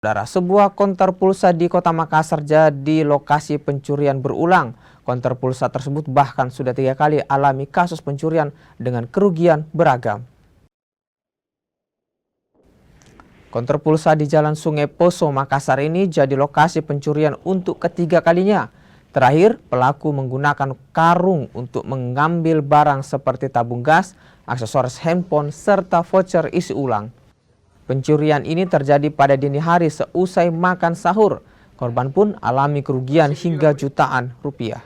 Saudara, sebuah konter pulsa di Kota Makassar jadi lokasi pencurian berulang. Konter pulsa tersebut bahkan sudah 3 kali alami kasus pencurian dengan kerugian beragam. Konter pulsa di Jalan Sungai Poso, Makassar ini jadi lokasi pencurian untuk ketiga kalinya. Terakhir, pelaku menggunakan karung untuk mengambil barang seperti tabung gas, aksesoris handphone, serta voucher isi ulang. Pencurian ini terjadi pada dini hari seusai makan sahur. Korban pun alami kerugian hingga jutaan rupiah.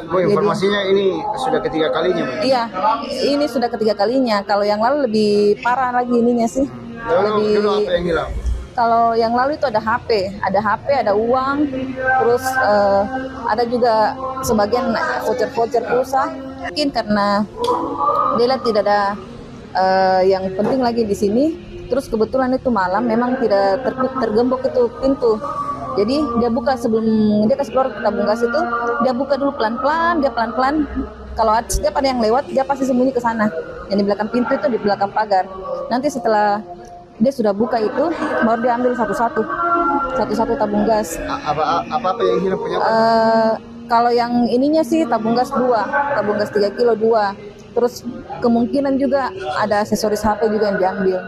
Oh, informasinya ini sudah ketiga kalinya, Mbak? Iya, ini sudah ketiga kalinya. Kalau yang lalu lebih parah lagi ininya sih. Dulu apa yang hilang? Kalau yang lalu itu ada HP, ada uang, terus ada juga sebagian voucher pulsa. Mungkin karena dia lihat tidak ada yang penting lagi di sini. Terus kebetulan itu malam memang tidak tergembok itu pintu. Jadi dia buka sebelum dia kasih keluar tabung gas itu, dia buka dulu pelan-pelan, kalau setiap ada yang lewat, dia pasti sembunyi ke sana. Yang di belakang pintu itu, di belakang pagar. Nanti setelah dia sudah buka itu, baru dia ambil satu-satu tabung gas. Apa yang hilang punya? Kalau yang ininya sih tabung gas 3 kilo 2. Terus kemungkinan juga ada aksesoris HP juga yang diambil.